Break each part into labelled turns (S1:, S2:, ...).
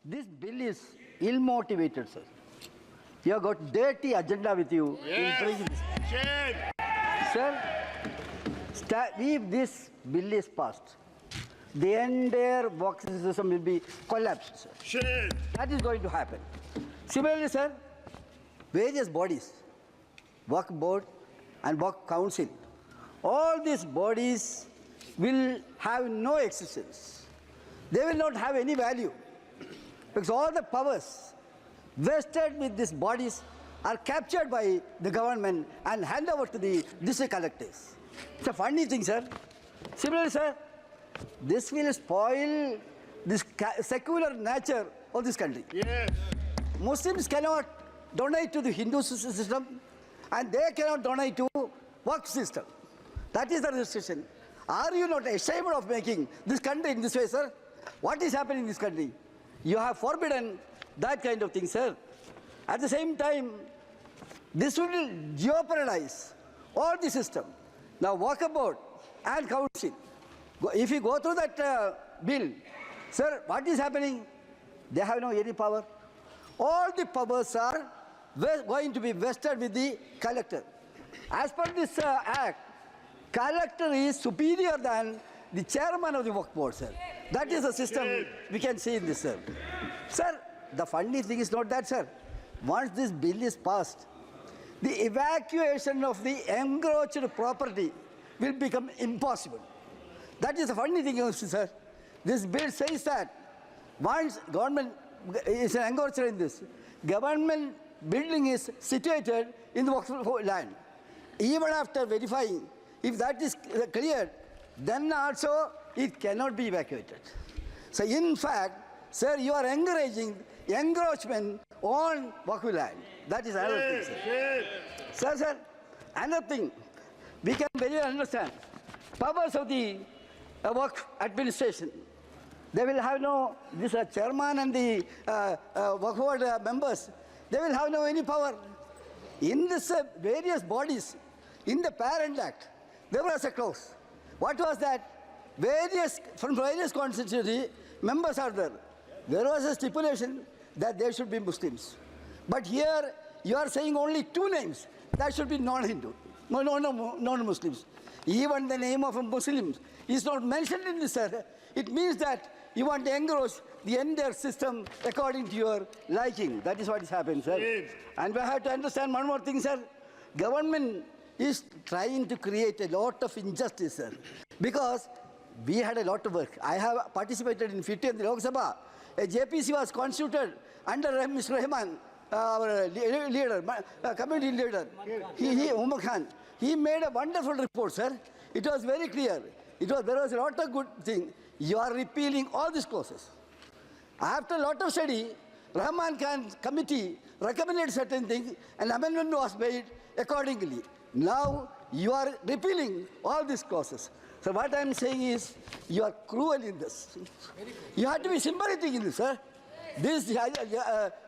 S1: This bill is ill-motivated, sir. You have got dirty agenda with you.
S2: Yes. Shame.
S1: Sir, if this bill is passed, the entire boxing system will be collapsed, sir.
S2: Shame.
S1: That is going to happen. Similarly, sir, various bodies, work board and work council, all these bodies will have no existence. They will not have any value because all the powers vested with these bodies are captured by the government and handed over to the district collectors. It's a funny thing, sir. Similarly, sir, this will spoil this secular nature of this country.
S2: Yes.
S1: Muslims cannot donate to the Hindu system and they cannot donate to work system. That is the restriction. Are you not ashamed of making this country in this way, sir? What is happening in this country? You have forbidden that kind of thing, sir. At the same time, this will jeopardize all the system. Now, walkabout and council. If you go through that bill, sir, what is happening? They have no any power. All the powers are going to be vested with the collector. As per this act, collector is superior than the chairman of the work board, sir. That is the system we can see in this, sir. Sir, the funny thing is not that, sir. Once this bill is passed, the evacuation of the encroached property will become impossible. That is the funny thing, sir. This bill says that once government is encroached in this, government building is situated in the work land. Even after verifying, if that is cleared, then also it cannot be evacuated. So in fact, sir, you are encouraging encroachment on work land. That is another thing, sir. Sir, another thing, we can very well understand. Powers of the work administration, they will have no, this chairman and the work board members, they will have no any power. In this various bodies, in the Parent Act, there was a clause. What was that? From various constituency, members are there. There was a stipulation that there should be Muslims. But here, you are saying only two names. That should be non-Hindu, non-Muslims. Even the name of a Muslim is not mentioned in this, sir. It means that you want to engross the entire system according to your liking. That is what is happening, sir.
S2: Yes.
S1: And we have to understand one more thing, sir. Government is trying to create a lot of injustice, sir. Because we had a lot of work. I have participated in 50 in the Lok Sabha. A JPC was constituted under Mr. Rahman, our leader, community leader. Umar Khan. He made a wonderful report, sir. It was very clear. There was a lot of good thing. You are repealing all these clauses. After a lot of study, Rahman Khan committee recommended certain things and amendment was made accordingly. Now you are repealing all these clauses. So what I am saying is, you are cruel in this. You have to be sympathetic in this, sir. This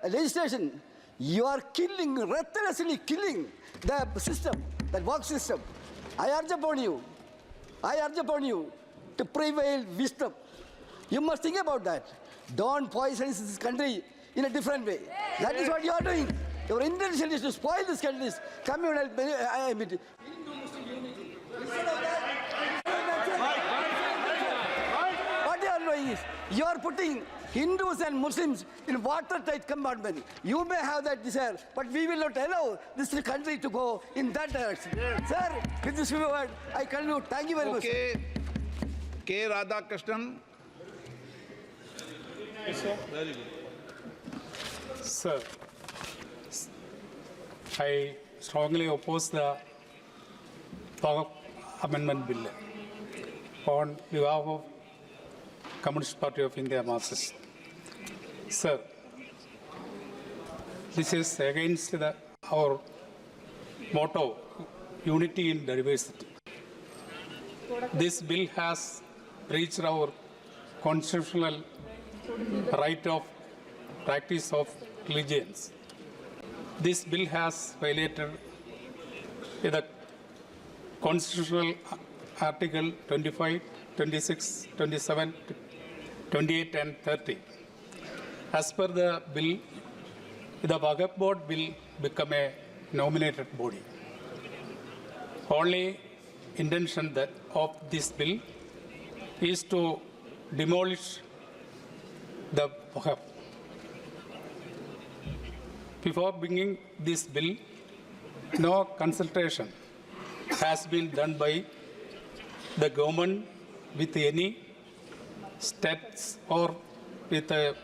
S1: legislation, you are killing, ruthlessly killing the system, the work system. I urge upon you to prevail wisdom. You must think about that. Don't poison this country in a different way. That is what you are doing. Your intention is to spoil this country's communal benefit. What you are doing is, you are putting Hindus and Muslims in watertight compartment. You may have that desire, but we will not allow this country to go in that direction. Sir, with this word, I conclude. Thank you very much.
S3: Okay. K. Radhakrishnan.
S4: Very good. Sir, I strongly oppose the Power Amendment Bill on behalf of Communist Party of India, Marxist. Sir, this is against our motto, unity in diversity. This bill has breached our constitutional right of practice of religions. This bill has violated the constitutional article 25, 26, 27, 28 and 30. As per the bill, the Waqf board will become a nominated body. Only intention that of this bill is to demolish the Waqf. Before bringing this bill, no consultation has been done by the government with any states or with a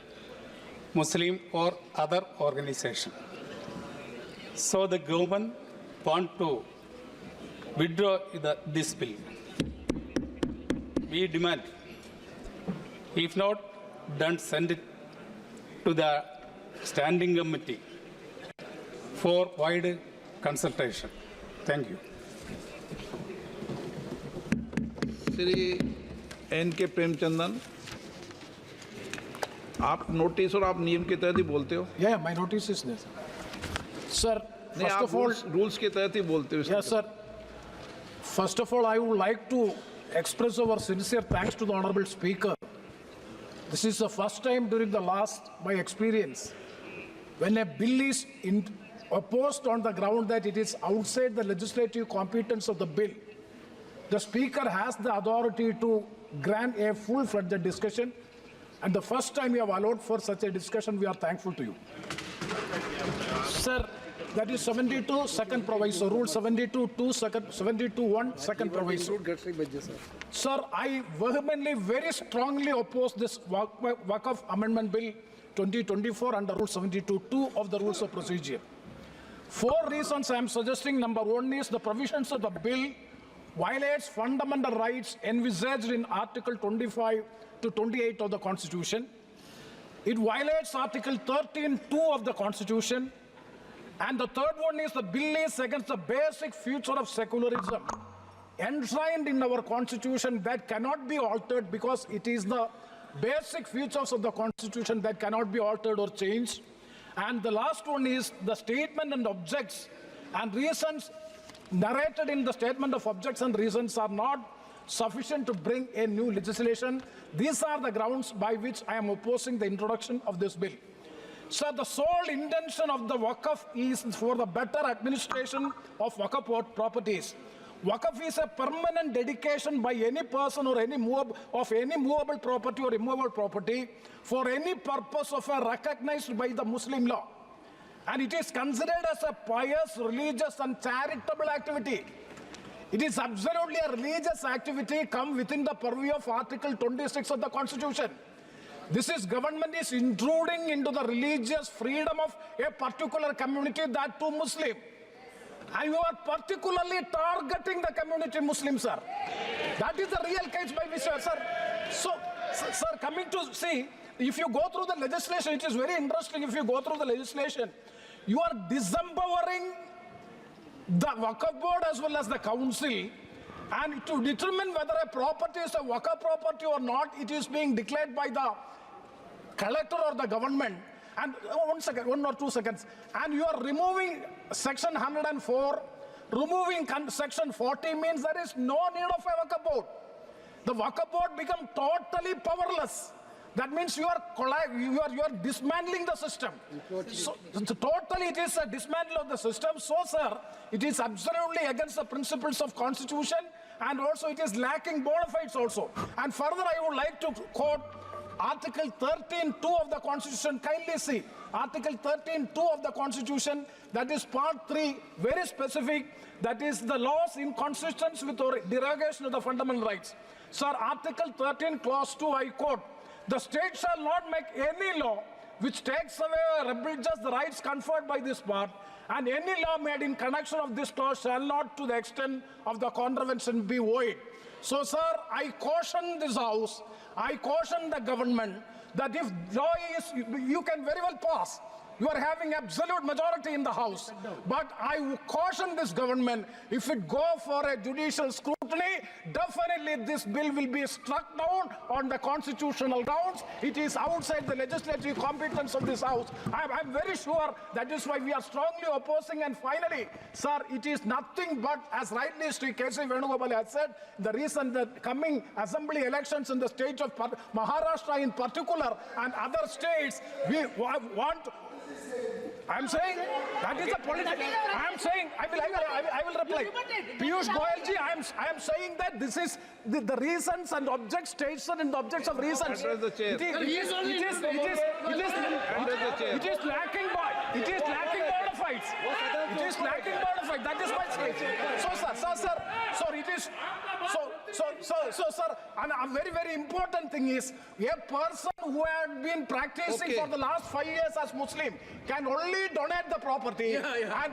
S4: Muslim or other organization. So the government want to withdraw this bill. We demand, if not, then send it to the standing committee for wide consultation. Thank you.
S3: Shri N K Premchandan, आप notice और आप नियम के तहत ही बोलते हो?
S5: Yeah, my notice is there. Sir,
S3: नहीं,
S5: first
S3: आप
S5: of all,
S3: रूल्स के तहत ही बोलते हो?
S5: yes, sir. First of all, I would like to express our sincere thanks to the Honorable Speaker. This is the first time during the last, my experience, when a bill is opposed on the ground that it is outside the legislative competence of the bill. The Speaker has the authority to grant a full-fledged discussion, and the first time you have allowed for such a discussion, we are thankful to you. Sir, that is 72 second proviso, Rule 72(2) second, 72(1) second proviso. Sir, I vehemently, very strongly oppose this Waqf Amendment Bill 2024 under Rule 72(2) of the Rules of Procedure. 4 reasons I am suggesting. Number 1 is the provisions of the bill violates fundamental rights envisaged in Article 25 to 28 of the Constitution. It violates Article 13(2) of the Constitution. And the third one is the bill is against the basic feature of secularism enshrined in our Constitution that cannot be altered, because it is the basic features of the Constitution that cannot be altered or changed. And the last one is the statement and objects and reasons narrated in the statement of objects and reasons are not sufficient to bring a new legislation. These are the grounds by which I am opposing the introduction of this bill. So the sole intention of the Waqf is for the better administration of Waqf properties. Waqf is a permanent dedication by any person or any movable property or immovable property for any purpose of a recognized by the Muslim law. And it is considered as a pious, religious and charitable activity. It is absolutely a religious activity come within the purview of Article 26 of the Constitution. This is government is intruding into the religious freedom of a particular community, that too Muslim. And you are particularly targeting the community Muslim, sir. That is the real case by which, sir. So, sir, coming to see, if you go through the legislation, it is very interesting. If you go through the legislation, you are disempowering the Waqf board as well as the council, and to determine whether a property is a Waqf property or not, it is being declared by the collector or the government. And 1 or 2 seconds, and you are removing section 104, removing section 40 means there is no need of a Waqf board. The Waqf board become totally powerless. That means you are dismantling the system. So totally it is a dismantle of the system. So, sir, it is absolutely against the principles of Constitution, and also it is lacking bona fides also. And further, I would like to quote Article 13(2) of the Constitution. Kindly see Article 13(2) of the Constitution, that is Part 3, very specific, that is the laws in consistence with or derogation of the fundamental rights. Sir, Article 13, Clause 2, I quote, "The state shall not make any law which takes away or abridges the rights conferred by this part, and any law made in connection of this clause shall not to the extent of the contravention be void." So, sir, I caution this House, I caution the government that if law is, you can very well pass, You are having absolute majority in the House. But I caution this government, if it go for a judicial scrutiny, definitely this bill will be struck down on the constitutional grounds. It is outside the legislative competence of this House. I'm very sure that is why we are strongly opposing. And finally, sir, it is nothing but, as rightly Sri K.C. Venugopal has said, the reason that coming assembly elections in the state of Maharashtra in particular and other states, we want. I'm saying that is a political. I'm saying I will reply. Piyush Goyalji, I am saying that this is the reasons and objects stated in the objects of reasons.
S3: Address the chair.
S5: It is lacking bona fides. It is lacking bona fides. That is my state. So sir, it is. So, sir, and a very important thing is, a person who had been practicing for the last 5 years as Muslim can only donate the property,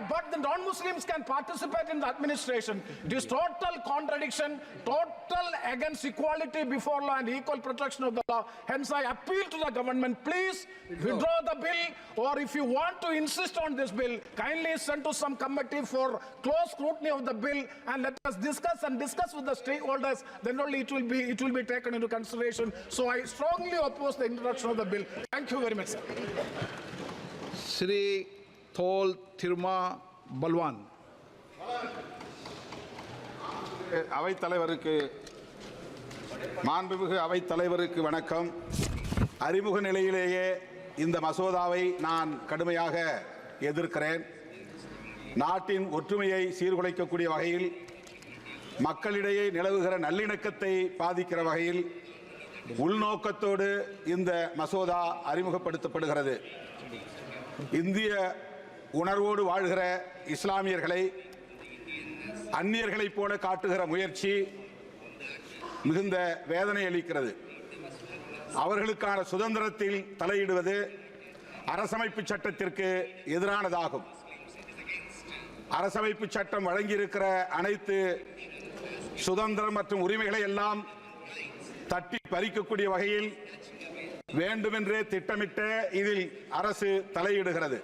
S5: but the non-Muslims can participate in the administration. It is total contradiction, total against equality before law and equal protection of the law. Hence, I appeal to the government, please withdraw the bill, or if you want to insist on this bill, kindly send to some committee for close scrutiny of the bill, and let us discuss with the stakeholders. Then only it will be taken into consideration. So I strongly oppose the introduction of the bill. Thank you very much, sir.
S3: Sri Thol Thiruma Balwan.
S6: அவைத் தலைவருக்கு மாண்புமிகு அவைத் தலைவருக்கு வணக்கம். அறிமுக நிலையிலேயே இந்த மசோதாவை நான் கடுமையாக எதிர்க்கிறேன். நாட்டின் ஒற்றுமையை சீர்குலைக்கக்கூடிய வகையில், மக்களிடையே நிலவுகிற நல்லிணக்கத்தை பாதிக்கிற வகையில் உள்நோக்கத்தோடு இந்த மசோதா அறிமுகப்படுத்தப்படுகிறது. இந்திய உணர்வோடு வாழ்கிற இஸ்லாமியர்களை அந்நியர்களைப் போல காட்டுகிற முயற்சி மிகுந்த வேதனை அளிக்கிறது. அவர்களுக்கான சுதந்திரத்தில் தலையிடுவது அரசமைப்பு சட்டத்திற்கு எதிரானதாகும். அரசமைப்பு சட்டம் வழங்கியிருக்கிற அனைத்து சுதந்திரம் மற்றும் உரிமைகளை எல்லாம் தட்டி பறிக்கக்கூடிய வகையில் வேண்டுமென்றே திட்டமிட்ட இதில் அரசு தலையிடுகிறது.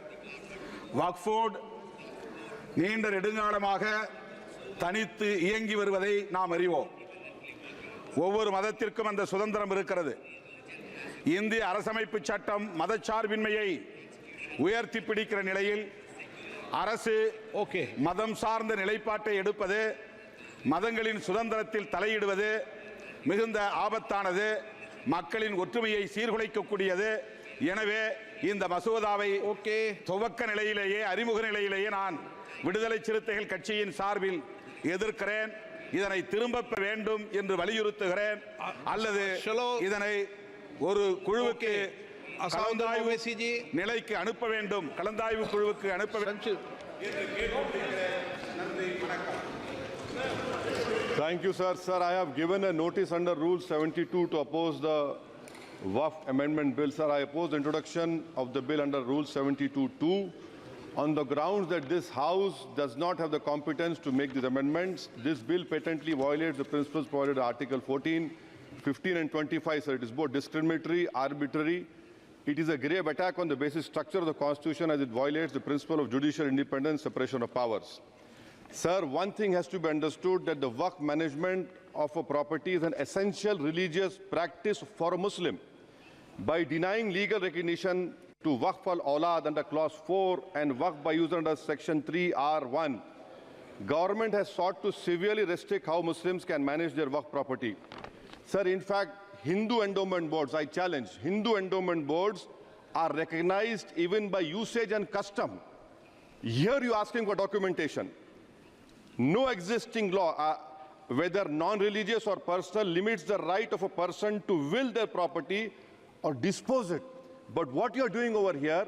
S6: வக்ஃப் போர்டு நீண்ட நெடுங்காலமாக தனித்து இயங்கி வருவதை நாம் அறிவோம். ஒவ்வொரு மதத்திற்கும் அந்த சுதந்திரம் இருக்கிறது. இந்திய அரசமைப்பு சட்டம் மதச்சார்பின்மையை உயர்த்தி பிடிக்கிற நிலையில் அரசு மதம் சார்ந்த நிலைப்பாட்டை எடுப்பது, மதங்களின் சுதந்திரத்தில் தலையிடுவது மிகுந்த ஆபத்தானது, மக்களின் ஒற்றுமையை சீர்குலைக்கக்கூடியது. எனவே இந்த மசோதாவை துவக்க நிலையிலேயே, அறிமுக நிலையிலேயே நான் விடுதலை சிறுத்தைகள் கட்சியின் சார்பில் எதிர்க்கிறேன். இதனை திரும்ப பெற வேண்டும் என்று வலியுறுத்துகிறேன். அல்லது இதனை ஒரு குழுவுக்கு கலந்தாய்வு நிலைக்கு அனுப்ப வேண்டும், கலந்தாய்வு குழுவுக்கு அனுப்ப வேண்டும்.
S2: Thank you, sir. Sir, I have given a notice under Rule 72 to oppose the Waqf Amendment Bill. Sir, I oppose the introduction of the bill under Rule 72(2) on the grounds that this House does not have the competence to make these amendments. This bill patently violates the principles provided in Article 14, 15 and 25. Sir, it is both discriminatory, arbitrary. It is a grave attack on the basic structure of the Constitution as it violates the principle of judicial independence, separation of powers. Sir, one thing has to be understood, that the Waqf management of a property is an essential religious practice for a Muslim. By denying legal recognition to Waqf al-Awlad under Clause 4 and Waqf by user under Section 3(r)(1), government has sought to severely restrict how Muslims can manage their Waqf property. Sir, in fact, Hindu endowment boards, I challenge, Hindu endowment boards are recognized even by usage and custom. Here you are asking for documentation. No existing law, whether non-religious or personal, limits the right of a person to will their property or dispose it. But what you're doing over here,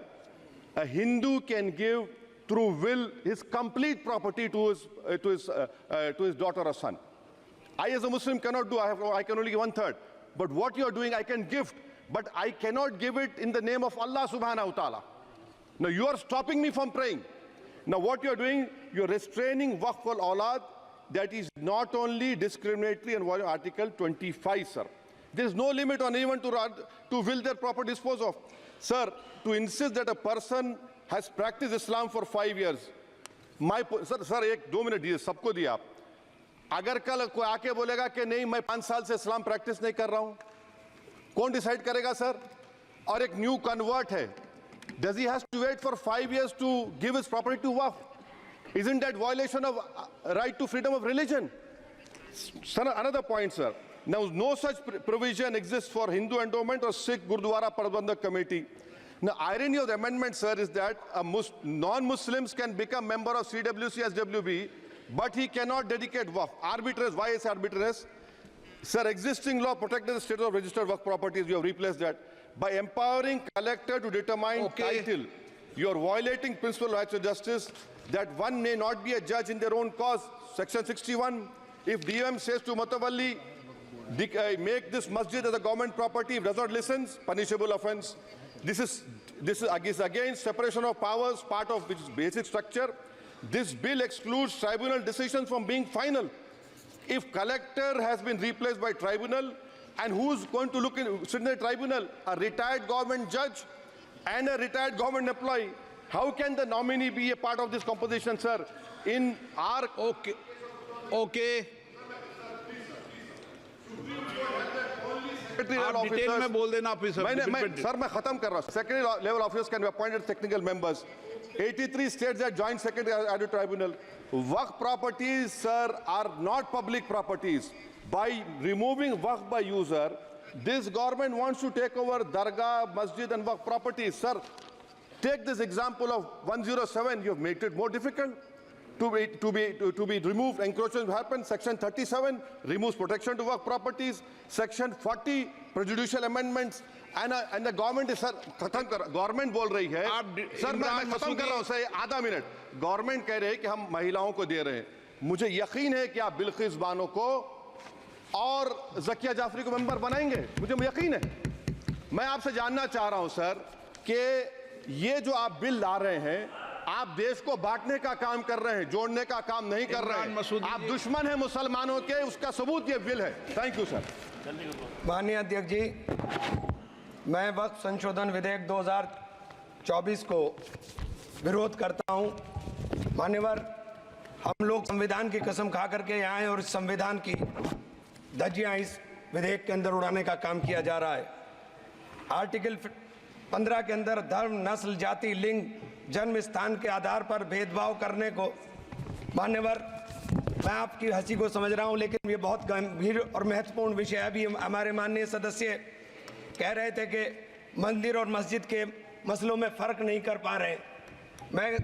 S2: a Hindu can give through will his complete property to his daughter or son. I as a Muslim cannot do, I can only give 1/3. But what you're doing, I can gift, but I cannot give it in the name of Allah subhanahu wa ta'ala. Now you are stopping me from praying. Now what you're doing, you're restraining Waqf al-Awlad. That is not only discriminatory and violating Article 25, sir. There is no limit on anyone to will their proper dispose of. Sir, to insist that a person has practiced Islam for 5 years, sir, एक 2 minute दिए, सबको दिया आप. अगर कल कोई आके बोलेगा कि नहीं मैं 5 साल से इस्लाम प्रैक्टिस नहीं कर रहा हूं, कौन डिसाइड करेगा सर? और एक न्यू कन्वर्ट है, does he has to wait for 5 years to give his property to waqf? Isn't that violation of right to freedom of religion? Sir, another point, sir. Now, no such provision exists for Hindu endowment or Sikh Gurdwara Prabandhak Committee. Now, irony of the amendment, sir, is that non-Muslims can become member of CWC, SWB, but he cannot dedicate waqf. Arbitrary. Why is arbitrary? Sir, existing law protected the status of registered waqf properties. You have replaced that. By empowering collector to determine title, you are violating principal rights of justice, that one may not be a judge in their own cause. Section 61, if DOM says to Matawalli, make this masjid as a government property, if does not listen, punishable offense. This is against separation of powers, part of which is basic structure. This bill excludes tribunal decisions from being final. If collector has been replaced by tribunal, and who's going to sit in the tribunal? A retired government judge and a retired government employee. How can the nominee be a part of this composition, sir? In our...
S3: Okay. आप detail में बोल देना officer.
S2: Sir मैं खत्म कर रहा हूं. Secondary level officers can be appointed technical members. 83 states that joint secretary added tribunal. Waqf properties, sir, are not public properties. By removing waqf by user, this government wants to take over dargah, masjid and waqf properties. Sir, take this example of 107. You have made it more difficult to be removed. Encroachment happens. Section 37 removes protection to waqf properties. Section 40 prejudicial amendments. And the government is, sir, government बोल रही है. Sir मैं खत्म कर रहा हूं sir, आधा minute. Government कह रहे हैं कि हम महिलाओं को दे रहे हैं. मुझे यकीन है कि आप बिल्किस बानो को और ज़किया जाफरी को मेंबर बनाएंगे, मुझे यकीन है. मैं आपसे जानना चाह रहा हूं सर कि ये जो आप बिल ला रहे हैं, आप देश को बांटने का काम कर रहे हैं, जोड़ने का काम नहीं कर रहे हैं. आप दुश्मन हैं मुसलमानों के, उसका सबूत ये बिल है. Thank you sir.
S7: माननीय अध्यक्ष जी, मैं वक्फ संशोधन विधेयक 2024 को विरोध करता हूं. मान्यवर, हम लोग संविधान की कसम खा करके यहाँ आए और इस संविधान की धज्जियाँ इस विधेयक के अंदर उड़ाने का काम किया जा रहा है. आर्टिकल 15 के अंदर धर्म, नस्ल, जाति, लिंग, जन्म स्थान के आधार पर भेदभाव करने को, मान्यवर मैं आपकी हंसी को समझ रहा हूं, लेकिन ये बहुत गंभीर और महत्वपूर्ण विषय है. अभी हमारे माननीय सदस्य कह रहे थे कि मंदिर और मस्जिद के मसलों में फ़र्क नहीं कर पा रहे. मैं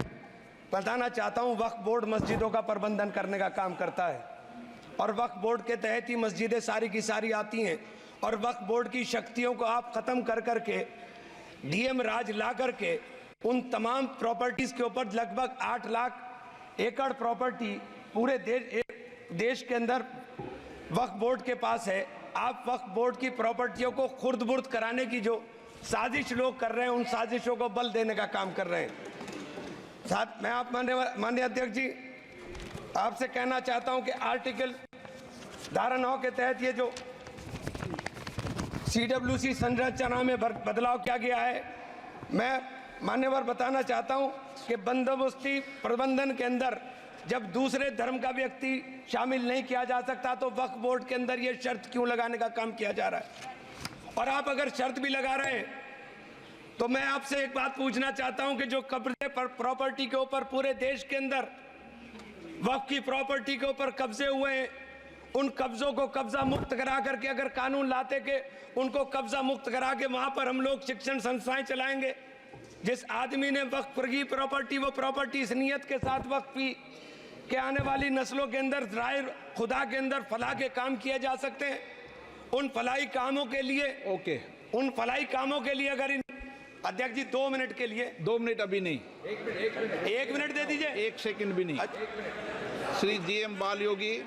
S7: बताना चाहता हूं, वक्फ बोर्ड मस्जिदों का प्रबंधन करने का काम करता है और वक्फ बोर्ड के तहत ही मस्जिदें सारी की सारी आती हैं. और वक्फ बोर्ड की शक्तियों को आप ख़त्म कर करके डीएम राज ला करके उन तमाम प्रॉपर्टीज़ के ऊपर लगभग 8 लाख एकड़ प्रॉपर्टी पूरे देश के अंदर वक्फ बोर्ड के पास है. आप वक्फ बोर्ड की प्रॉपर्टियों को खुर्द-बुर्द कराने की जो साजिश लोग कर रहे हैं, उन साजिशों को बल देने का काम कर रहे हैं. साथ मैं आप माननीय अध्यक्ष जी आपसे कहना चाहता हूं कि आर्टिकल धारा 9 के तहत ये जो CWC संरचना में बदलाव किया गया है, मैं मान्यवर बताना चाहता हूं कि बंदोबस्ती प्रबंधन के अंदर जब दूसरे धर्म का व्यक्ति शामिल नहीं किया जा सकता, तो वक्फ बोर्ड के अंदर ये शर्त क्यों लगाने का काम किया जा रहा है? और आप अगर शर्त भी लगा रहे हैं तो मैं आपसे एक बात पूछना चाहता हूं कि जो कब्जे पर प्रॉपर्टी के ऊपर पूरे देश के अंदर वक्फ की प्रॉपर्टी के ऊपर कब्जे हुए हैं, उन कब्जों को कब्जा मुक्त करा करके अगर कानून लाते के उनको कब्जा मुक्त करा के वहां पर हम लोग शिक्षण संस्थाएं चलाएंगे. जिस आदमी ने वक्फ की प्रॉपर्टी, वो प्रॉपर्टी इस नियत के साथ वक्फ की कि आने वाली नस्लों के अंदर राय खुदा के अंदर फलाह के काम किए जा सकते हैं. उन फलाही कामों के लिए अगर अध्यक्ष जी 2 मिनट के लिए
S3: 2 मिनट अभी नहीं,
S7: 1 मिनट दे दीजिए.
S3: 1 सेकंड भी नहीं. श्री GM बाल योगी,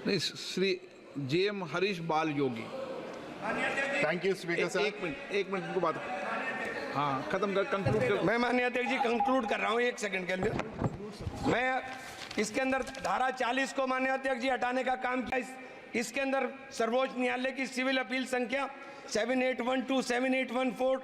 S3: नहीं, Shri GM Harish Bal Yogi.
S8: Thank you speaker sir.
S3: 1 minute को बात. हाँ, खत्म कर, कंक्लूड कर.
S7: मैं माननीय अध्यक्ष जी कंक्लूड कर रहा हूँ 1 सेकंड के लिए. मैं इसके अंदर धारा 40 को माननीय अध्यक्ष जी हटाने का काम किया. इसके अंदर सर्वोच्च न्यायालय की सिविल अपील संख्या 7812 7814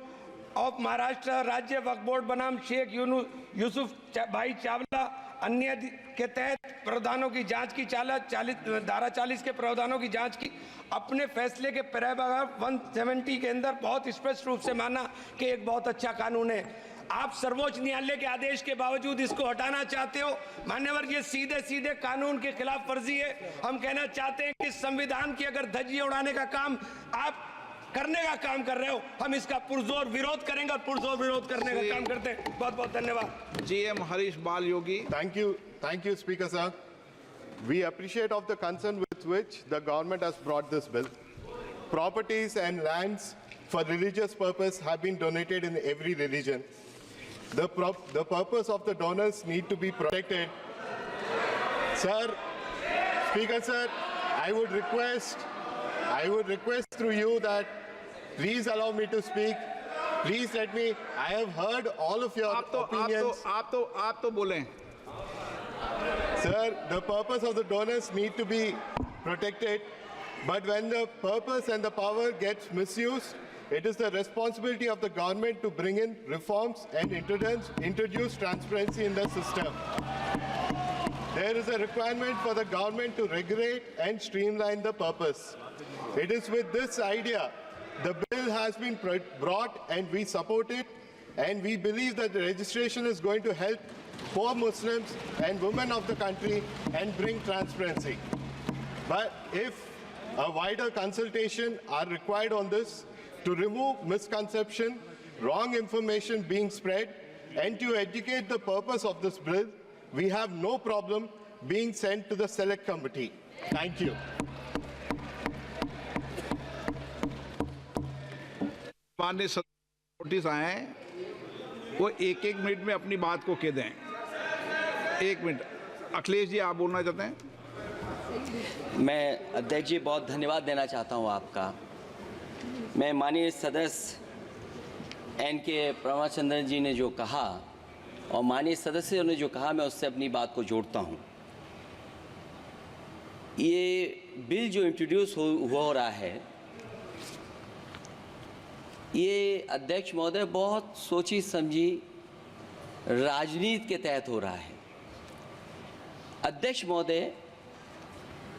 S7: ऑफ महाराष्ट्र राज्य वक्फ बोर्ड बनाम शेख यूसुफ भाई चावला अन्य के तहत प्रावधानों की जांच की धारा 40 के प्रावधानों की जांच की। अपने फैसले के पैराग्राफ 170 के अंदर बहुत स्पष्ट रूप से माना कि एक बहुत अच्छा कानून है। आप सर्वोच्च न्यायालय के आदेश के बावजूद इसको हटाना चाहते हो। मान्यवर, ये सीधे सीधे कानून के खिलाफ वर्जी है। हम कहना चाहते हैं कि संविधान की अगर धज्जियां उड़ाने का काम आप करने का काम कर रहे हो, हम इसका पुरजोर विरोध करेंगे और पुरजोर विरोध करने का काम करते हैं। बहुत बहुत धन्यवाद।
S3: GM Harish Bal Yogi.
S8: Thank you, Speaker sir. We appreciate of the concern with which the government has brought this bill. Properties and lands for religious purpose have been donated in every religion. The purpose of the donors need to be protected. Sir, Speaker sir, I would request through you that please allow me to speak. Please let me. I have heard all of your opinions.
S3: आप तो बोलें।
S8: Sir, the purpose of the donors need to be protected, but when the purpose and the power gets misused, it is the responsibility of the government to bring in reforms and introduce transparency in the system. There is a requirement for the government to regulate and streamline the purpose. It is with this idea the bill has been brought, and we support it, and we believe that the registration is going to help poor Muslims and women of the country and bring transparency. But if a wider consultation are required on this to remove misconception, wrong information being spread, and to educate the purpose of this bill, we have no problem being sent to the select committee. Thank you.
S3: माननीय notice आए हैं, वो एक minute में अपनी बात को कह दें। 1 मिनट। अखिलेश जी, आप बोलना चाहते हैं?
S9: मैं अध्यक्ष जी बहुत धन्यवाद देना चाहता हूं आपका। मैं माननीय सदस्य NK प्रमाचंद्रन जी ने जो कहा और माननीय सदस्यों ने जो कहा, मैं उससे अपनी बात को जोड़ता हूं। ये बिल जो इंट्रोड्यूस हो रहा है, ये अध्यक्ष महोदय बहुत सोची समझी राजनीति के तहत हो रहा है। अध्यक्ष महोदय,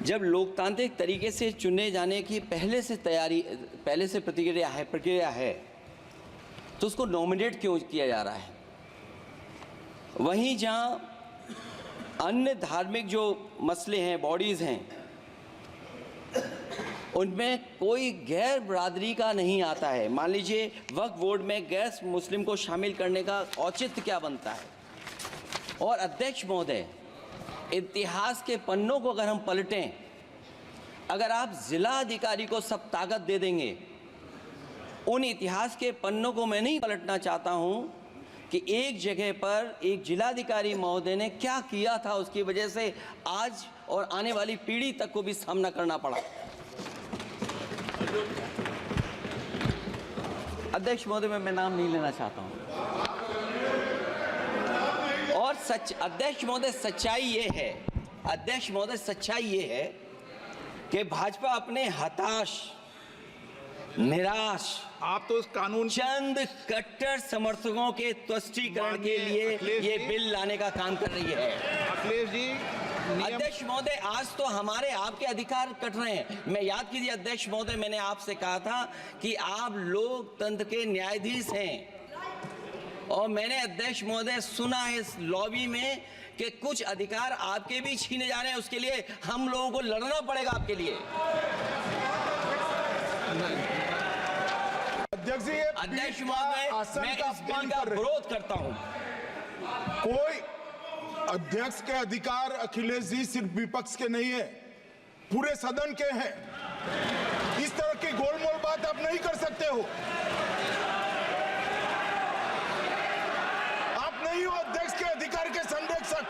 S9: जब लोकतांत्रिक तरीके से चुने जाने की पहले से प्रक्रिया है तो उसको नॉमिनेट क्यों किया जा रहा है? वहीं जहां अन्य धार्मिक जो मसले हैं, बॉडीज़ हैं, उनमें कोई गैर बरादरी का नहीं आता है। मान लीजिए वक्फ बोर्ड में गैर मुस्लिम को शामिल करने का औचित्य क्या बनता है? और अध्यक्ष महोदय, इतिहास के पन्नों को अगर हम पलटें, अगर आप जिला अधिकारी को सब ताकत दे देंगे, उन इतिहास के पन्नों को मैं नहीं पलटना चाहता हूं कि एक जगह पर एक जिलाधिकारी महोदय ने क्या किया था, उसकी वजह से आज और आने वाली पीढ़ी तक को भी सामना करना पड़ा। अध्यक्ष महोदय, मैं नाम नहीं लेना चाहता हूं। और अध्यक्ष महोदय, सच्चाई ये है कि भाजपा अपने हताश, निराश,
S3: आप तो इस कानून
S9: चंद कट्टर समर्थकों के तुष्टीकरण के लिए ये बिल लाने का काम कर रही है।
S3: अखिलेश जी,
S9: अध्यक्ष महोदय, आज तो हमारे आपके अधिकार कट रहे हैं। मैं याद कीजिए अध्यक्ष महोदय, मैंने आपसे कहा था कि आप लोकतंत्र के न्यायाधीश हैं, और मैंने अध्यक्ष महोदय सुना है इस लॉबी में कि कुछ अधिकार आपके भी छीने जा रहे हैं। उसके लिए हम लोगों को लड़ना पड़ेगा आपके लिए। अध्यक्ष महोदय, मैं इस बिल का विरोध करता हूं।
S10: कोई अध्यक्ष के अधिकार अखिलेश जी सिर्फ विपक्ष के नहीं है, पूरे सदन के हैं। इस तरह की गोलमोल बात आप नहीं कर सकते हो। आप नहीं हो अध्यक्ष के अधिकार के संरक्षक।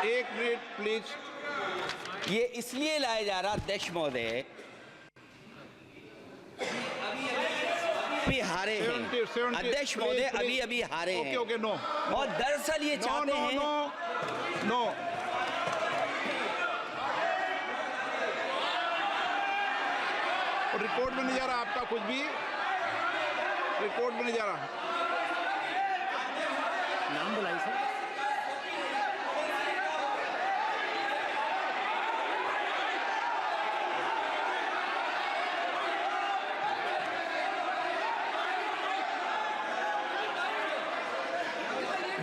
S3: एक मिनट प्लीज।
S9: ये इसलिए लाया जा रहा अध्यक्ष महोदय, अभी हारे हैं
S3: 70,
S9: अध्यक्ष महोदय, अभी अभी हारे हैं।
S3: Okay no.
S9: और दरअसल ये चाहते हैं
S3: नो रिकॉर्ड में नहीं जा रहा आपका कुछ भी, रिकॉर्ड में नहीं जा रहा।
S1: नाम बुलाई सर।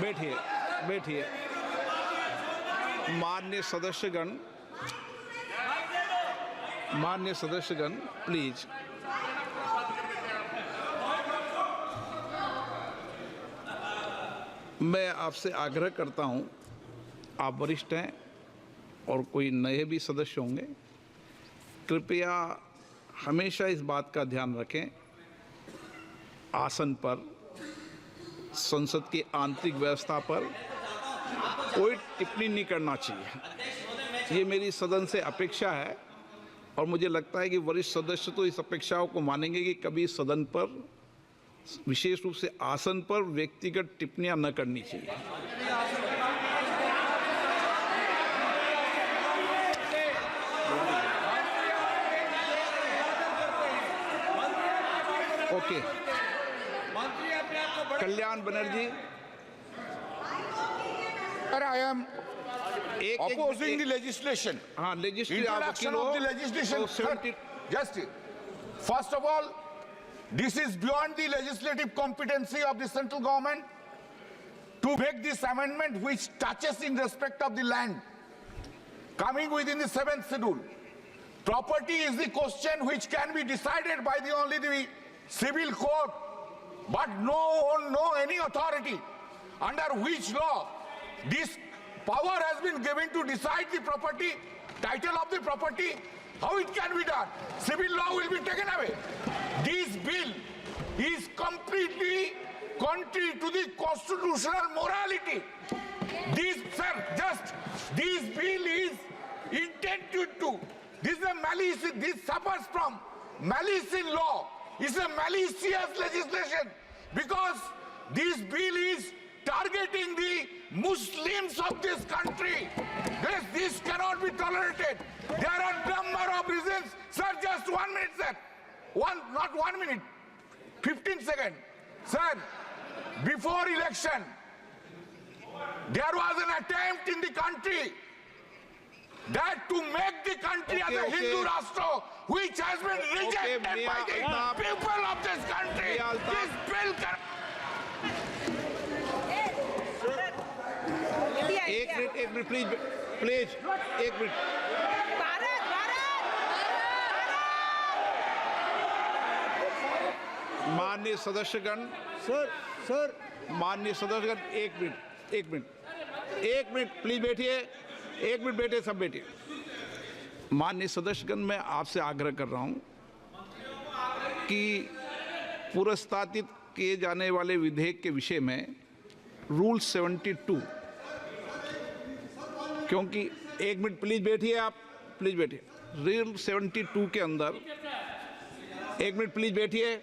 S3: बैठिए बैठिए। माननीय सदस्यगण प्लीज। मैं आपसे आग्रह करता हूं, आप वरिष्ठ हैं और कोई नए भी सदस्य होंगे, कृपया हमेशा इस बात का ध्यान रखें, आसन पर, संसद की आंतरिक व्यवस्था पर कोई टिप्पणी नहीं करना चाहिए। ये मेरी सदन से अपेक्षा है और मुझे लगता है कि वरिष्ठ सदस्य तो इस अपेक्षाओं को मानेंगे कि कभी सदन पर, विशेष रूप से आसन पर, व्यक्तिगत टिप्पणियां न करनी चाहिए। Okay. Kalyan Banerjee.
S10: Sir, I am opposing the legislation.
S3: हाँ,
S10: Introduction of the legislation. Just first of all, this is beyond the legislative competency of the central government to make this amendment which touches in respect of the land coming within the 7th schedule. Property is the question which can be decided by only the civil court, but no any authority under which law this power has been given to decide the property, title of the property, how it can be done. Civil law will be taken away. This bill is completely contrary to the constitutional morality. This bill is intended to, this is a malice, this suffers from malice in law. It's a malicious legislation because this bill is targeting the Muslims of this country. This cannot be tolerated. There are a number of reasons. Sir, just 1 minute, sir. Not 1 minute, 15 seconds. Sir, before election, there was an attempt in the country that to make the country as a Hindu Rashtra, which has been rejected by the people of this country. This bill can...
S3: एक minute please एक minute. माननीय सदस्यगण, माननीय सदस्यगण, एक minute please बैठिए, एक minute बैठे, सब बैठिए। माननीय सदस्यगण, मैं आपसे आग्रह कर रहा हूं कि पुरस्तावित किए जाने वाले विधेयक के विषय में रूल 72, क्योंकि एक मिनट प्लीज बैठिए, आप प्लीज बैठिए। रूल 72 के अंदर, एक मिनट प्लीज बैठिए।